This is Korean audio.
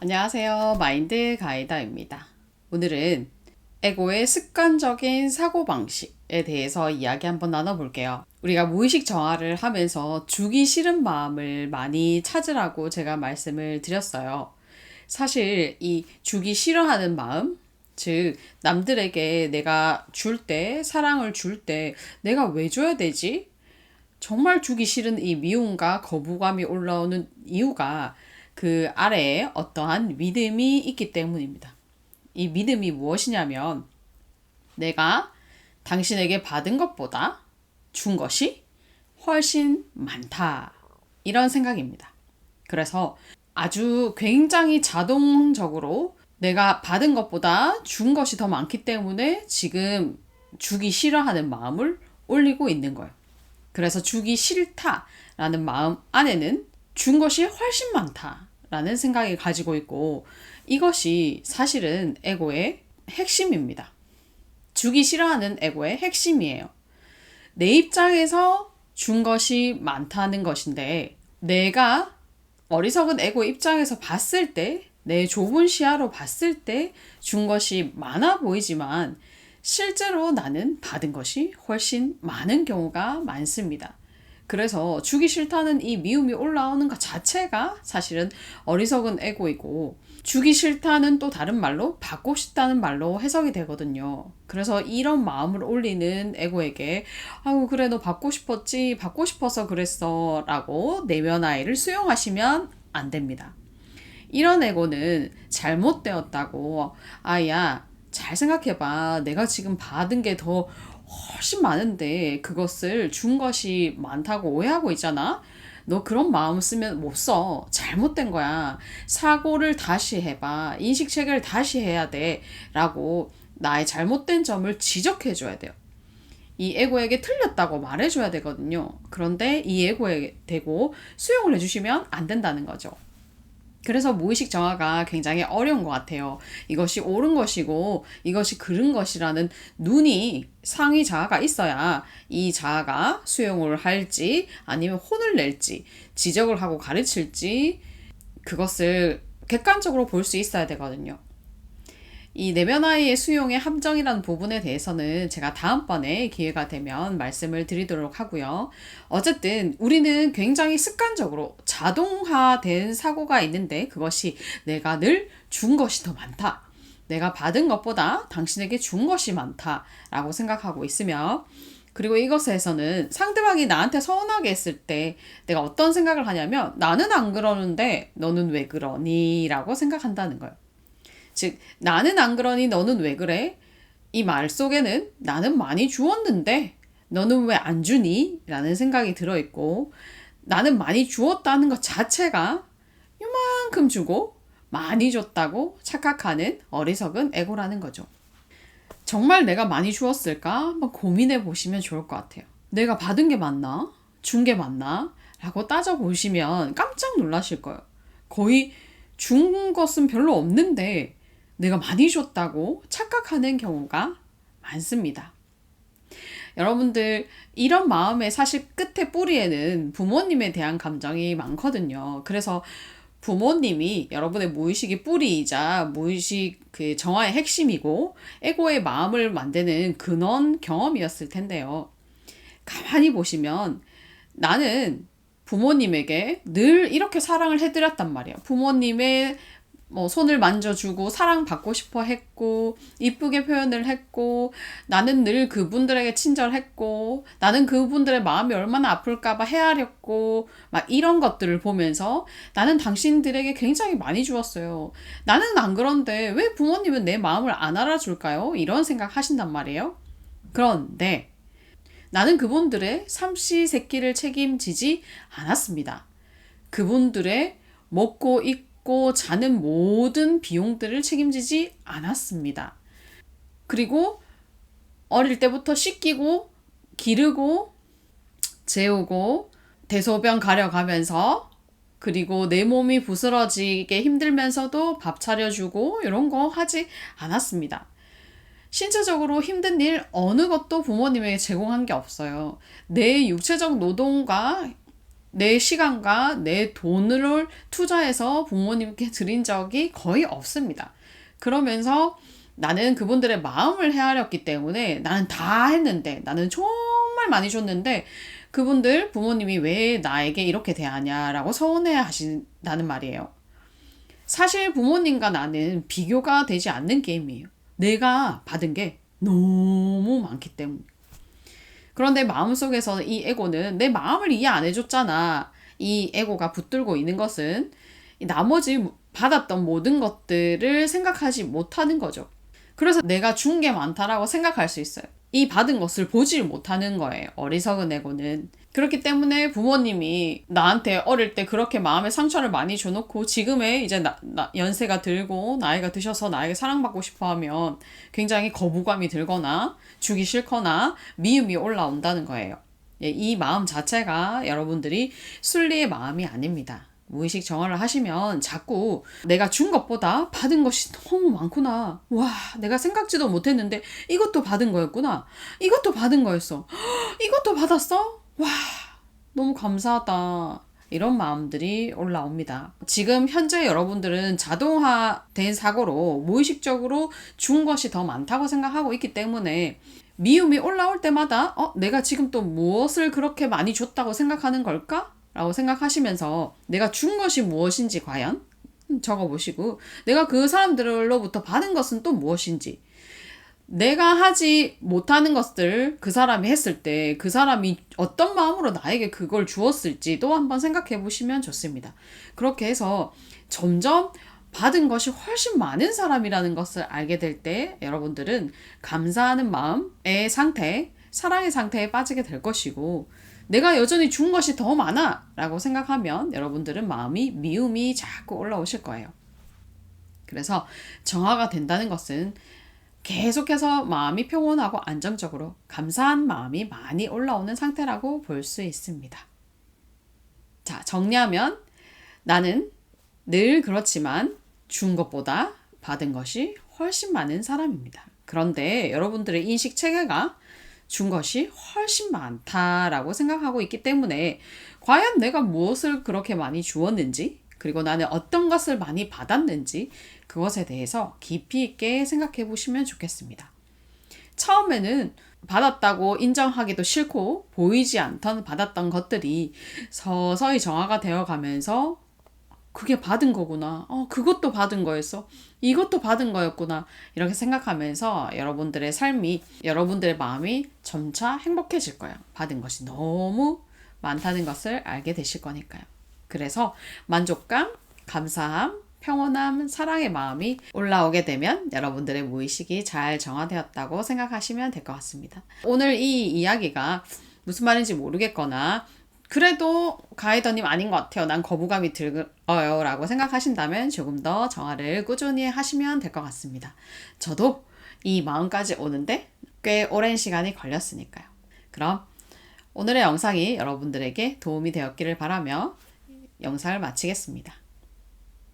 안녕하세요. 마인드 가이다입니다. 오늘은 에고의 습관적인 사고방식에 대해서 이야기 한번 나눠볼게요. 우리가 무의식 정화를 하면서 주기 싫은 마음을 많이 찾으라고 제가 말씀을 드렸어요. 사실 이 주기 싫어하는 마음, 즉 남들에게 내가 줄 때, 사랑을 줄 때 내가 왜 줘야 되지? 정말 주기 싫은 이 미움과 거부감이 올라오는 이유가 그 아래에 어떠한 믿음이 있기 때문입니다. 이 믿음이 무엇이냐면 내가 당신에게 받은 것보다 준 것이 훨씬 많다. 이런 생각입니다. 그래서 아주 굉장히 자동적으로 내가 받은 것보다 준 것이 더 많기 때문에 지금 주기 싫어하는 마음을 올리고 있는 거예요. 그래서 주기 싫다라는 마음 안에는 준 것이 훨씬 많다라는 생각을 가지고 있고, 이것이 사실은 에고의 핵심입니다. 주기 싫어하는 에고의 핵심이에요. 내 입장에서 준 것이 많다는 것인데, 내가 어리석은 에고 입장에서 봤을 때, 내 좁은 시야로 봤을 때 준 것이 많아 보이지만 실제로 나는 받은 것이 훨씬 많은 경우가 많습니다. 그래서 주기 싫다는 이 미움이 올라오는 것 자체가 사실은 어리석은 에고이고, 주기 싫다는 또 다른 말로 받고 싶다는 말로 해석이 되거든요. 그래서 이런 마음을 올리는 에고에게 아유 그래 너 받고 싶었지, 받고 싶어서 그랬어 라고 내면아이를 수용하시면 안 됩니다. 이런 에고는 잘못되었다고, 아야 잘 생각해봐. 내가 지금 받은 게 더 훨씬 많은데 그것을 준 것이 많다고 오해하고 있잖아? 너 그런 마음 쓰면 못 써. 잘못된 거야. 사고를 다시 해봐. 인식 체계를 다시 해야 돼. 라고 나의 잘못된 점을 지적해줘야 돼요. 이 에고에게 틀렸다고 말해줘야 되거든요. 그런데 이 에고에 대고 수용을 해주시면 안 된다는 거죠. 그래서 무의식 정화가 굉장히 어려운 것 같아요. 이것이 옳은 것이고 이것이 그른 것이라는 눈이 상위 자아가 있어야 이 자아가 수용을 할지 아니면 혼을 낼지 지적을 하고 가르칠지 그것을 객관적으로 볼 수 있어야 되거든요. 이 내면아이의 수용의 함정이라는 부분에 대해서는 제가 다음번에 기회가 되면 말씀을 드리도록 하고요. 어쨌든 우리는 굉장히 습관적으로 자동화된 사고가 있는데 그것이 내가 늘 준 것이 더 많다. 내가 받은 것보다 당신에게 준 것이 많다라고 생각하고 있으며, 그리고 이것에서는 상대방이 나한테 서운하게 했을 때 내가 어떤 생각을 하냐면 나는 안 그러는데 너는 왜 그러니? 라고 생각한다는 거예요. 즉 나는 안 그러니 너는 왜 그래? 이 말 속에는 나는 많이 주었는데 너는 왜 안 주니? 라는 생각이 들어있고, 나는 많이 주었다는 것 자체가 요만큼 주고 많이 줬다고 착각하는 어리석은 에고라는 거죠. 정말 내가 많이 주었을까? 한번 고민해 보시면 좋을 것 같아요. 내가 받은 게 맞나? 준 게 맞나? 라고 따져보시면 깜짝 놀라실 거예요. 거의 준 것은 별로 없는데 내가 많이 줬다고 착각하는 경우가 많습니다. 여러분들 이런 마음의 사실 끝에 뿌리에는 부모님에 대한 감정이 많거든요. 그래서 부모님이 여러분의 무의식의 뿌리이자 무의식 그 정화의 핵심이고 에고의 마음을 만드는 근원 경험이었을 텐데요. 가만히 보시면 나는 부모님에게 늘 이렇게 사랑을 해드렸단 말이에요. 부모님의 손을 만져주고 사랑받고 싶어 했고 이쁘게 표현을 했고 나는 늘 그분들에게 친절했고 나는 그분들의 마음이 얼마나 아플까봐 헤아렸고 막 이런 것들을 보면서 나는 당신들에게 굉장히 많이 주었어요. 나는 안 그런데 왜 부모님은 내 마음을 안 알아줄까요? 이런 생각 하신단 말이에요. 그런데 나는 그분들의 삼시세끼를 책임지지 않았습니다. 그분들의 먹고 입고 자는 모든 비용들을 책임지지 않았습니다. 그리고 어릴 때부터 씻기고 기르고 재우고 대소변 가려가면서, 그리고 내 몸이 부스러지게 힘들면서도 밥 차려주고 이런 거 하지 않았습니다. 신체적으로 힘든 일 어느 것도 부모님에게 제공한 게 없어요. 내 육체적 노동과 내 시간과 내 돈을 투자해서 부모님께 드린 적이 거의 없습니다. 그러면서 나는 그분들의 마음을 헤아렸기 때문에 나는 다 했는데, 나는 정말 많이 줬는데 그분들 부모님이 왜 나에게 이렇게 대하냐라고 서운해 하신다는 말이에요. 사실 부모님과 나는 비교가 되지 않는 게임이에요. 내가 받은 게 너무 많기 때문에. 그런데 마음속에서 이 에고는 내 마음을 이해 안 해줬잖아. 이 에고가 붙들고 있는 것은 나머지 받았던 모든 것들을 생각하지 못하는 거죠. 그래서 내가 준 게 많다라고 생각할 수 있어요. 이 받은 것을 보질 못하는 거예요. 어리석은 에고는. 그렇기 때문에 부모님이 나한테 어릴 때 그렇게 마음에 상처를 많이 줘놓고 지금의 이제 연세가 들고 나이가 드셔서 나에게 사랑받고 싶어 하면 굉장히 거부감이 들거나 주기 싫거나 미움이 올라온다는 거예요. 이 마음 자체가 여러분들이 순리의 마음이 아닙니다. 무의식 정화를 하시면 자꾸 내가 준 것보다 받은 것이 너무 많구나. 와, 내가 생각지도 못했는데 이것도 받은 거였구나. 이것도 받은 거였어. 이것도 받았어? 와, 너무 감사하다. 이런 마음들이 올라옵니다. 지금 현재 여러분들은 자동화된 사고로 무의식적으로 준 것이 더 많다고 생각하고 있기 때문에 미움이 올라올 때마다 내가 지금 또 무엇을 그렇게 많이 줬다고 생각하는 걸까? 라고 생각하시면서 내가 준 것이 무엇인지 과연 적어보시고, 내가 그 사람들로부터 받은 것은 또 무엇인지, 내가 하지 못하는 것들 그 사람이 했을 때 그 사람이 어떤 마음으로 나에게 그걸 주었을지도 한번 생각해 보시면 좋습니다. 그렇게 해서 점점 받은 것이 훨씬 많은 사람이라는 것을 알게 될 때 여러분들은 감사하는 마음의 상태, 사랑의 상태에 빠지게 될 것이고, 내가 여전히 준 것이 더 많아 라고 생각하면 여러분들은 미움이 자꾸 올라오실 거예요. 그래서 정화가 된다는 것은 계속해서 마음이 평온하고 안정적으로 감사한 마음이 많이 올라오는 상태라고 볼 수 있습니다. 자, 정리하면 나는 늘 그렇지만 준 것보다 받은 것이 훨씬 많은 사람입니다. 그런데 여러분들의 인식 체계가 준 것이 훨씬 많다라고 생각하고 있기 때문에 과연 내가 무엇을 그렇게 많이 주었는지, 그리고 나는 어떤 것을 많이 받았는지 그것에 대해서 깊이 있게 생각해 보시면 좋겠습니다. 처음에는 받았다고 인정하기도 싫고 보이지 않던 받았던 것들이 서서히 정화가 되어 가면서 그게 받은 거구나. 그것도 받은 거였어. 이것도 받은 거였구나. 이렇게 생각하면서 여러분들의 삶이, 여러분들의 마음이 점차 행복해질 거예요. 받은 것이 너무 많다는 것을 알게 되실 거니까요. 그래서 만족감, 감사함, 평온함, 사랑의 마음이 올라오게 되면 여러분들의 무의식이 잘 정화되었다고 생각하시면 될 것 같습니다. 오늘 이 이야기가 무슨 말인지 모르겠거나 그래도 가이더님 아닌 것 같아요. 난 거부감이 들어요 라고 생각하신다면 조금 더 정화를 꾸준히 하시면 될 것 같습니다. 저도 이 마음까지 오는데 꽤 오랜 시간이 걸렸으니까요. 그럼 오늘의 영상이 여러분들에게 도움이 되었기를 바라며 영상을 마치겠습니다.